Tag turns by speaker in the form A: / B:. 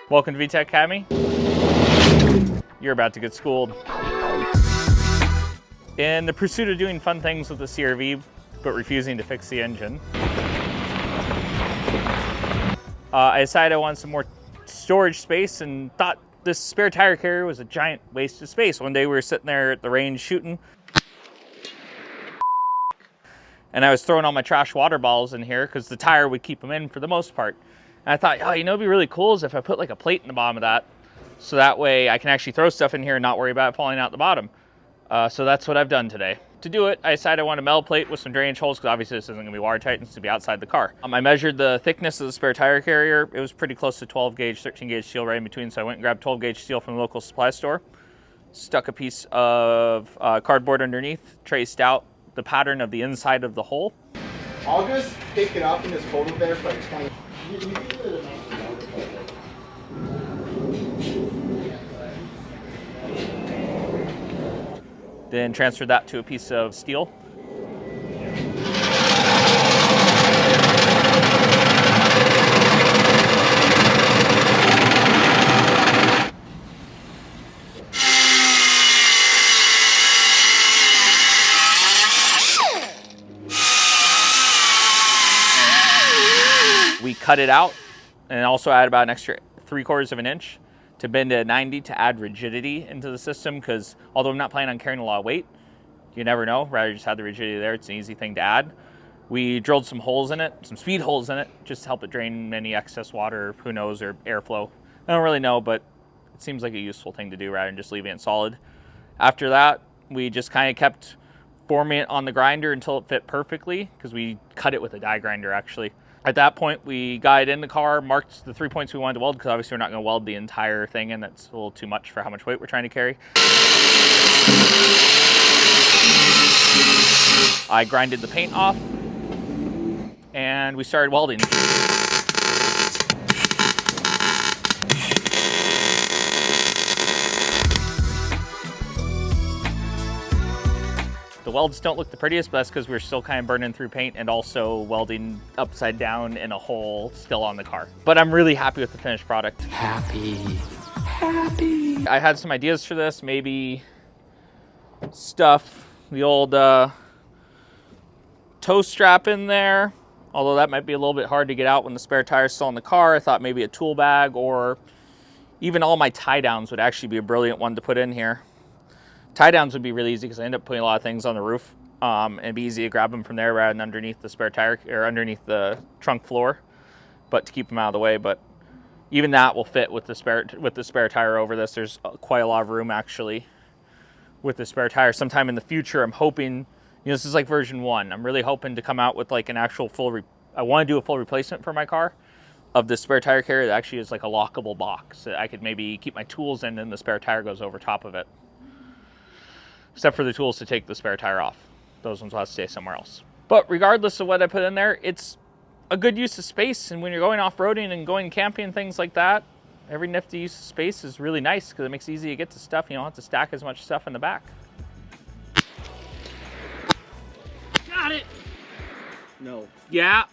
A: Welcome to VTEC Academy. You're about to get schooled. In the pursuit of doing fun things with the CRV, but refusing to fix the engine, I decided I wanted some more storage space and thought this spare tire carrier was a giant waste of space. One day we were sitting there at the range shooting, and I was throwing all my trash water bottles in here because the tire would keep them in for the most part. And I thought, oh, you know, it'd be really cool is if I put like a plate in the bottom of that, so that way I can actually throw stuff in here and not worry about it falling out the bottom. So that's what I've done today. To do it, I decided I want a metal plate with some drainage holes because obviously this isn't going to be watertight, it's going to be outside the car. I measured the thickness of the spare tire carrier. It was pretty close to 12 gauge, 13 gauge steel right in between, so I went and grabbed 12 gauge steel from the local supply store, stuck a piece of cardboard underneath, traced out the pattern of the inside of the hole.
B: I'll just pick it up and just hold it there for like 20.
A: Then transfer that to a piece of steel. We cut it out and also add about an extra 3/4 of an inch to bend it at 90 to add rigidity into the system, because although I'm not planning on carrying a lot of weight, you never know, rather just have the rigidity there. It's an easy thing to add. We drilled some holes in it, some speed holes in it, just to help it drain any excess water, who knows, or airflow. I don't really know, but it seems like a useful thing to do rather than just leaving it solid. After that, we just kind of kept forming it on the grinder until it fit perfectly, because we cut it with a die grinder actually. At that point, we got it in the car, marked the 3 points we wanted to weld, because obviously we're not going to weld the entire thing, and that's a little too much for how much weight we're trying to carry. I grinded the paint off, and we started welding. The welds don't look the prettiest, but that's because we're still kind of burning through paint and also welding upside down in a hole still on the car. But I'm really happy with the finished product.
C: Happy.
A: I had some ideas for this, maybe stuff the old toe strap in there, although that might be a little bit hard to get out when the spare tire is still in the car. I thought maybe a tool bag, or even all my tie downs would actually be a brilliant one to put in here. Tie downs would be really easy because I end up putting a lot of things on the roof, and it'd be easy to grab them from there rather than underneath the spare tire or underneath the trunk floor, but to keep them out of the way. But even that will fit with the spare tire over this. There's quite a lot of room actually with the spare tire. Sometime in the future, I'm hoping, you know, this is like version 1. I'm really hoping to come out with like an actual I want to do a full replacement for my car of the spare tire carrier that actually is like a lockable box that I could maybe keep my tools in, and the spare tire goes over top of it. Except for the tools to take the spare tire off. Those ones will have to stay somewhere else. But regardless of what I put in there, it's a good use of space. And when you're going off-roading and going camping and things like that, every nifty use of space is really nice because it makes it easy to get to stuff. You don't have to stack as much stuff in the back. Got it.
B: No.
A: Yeah.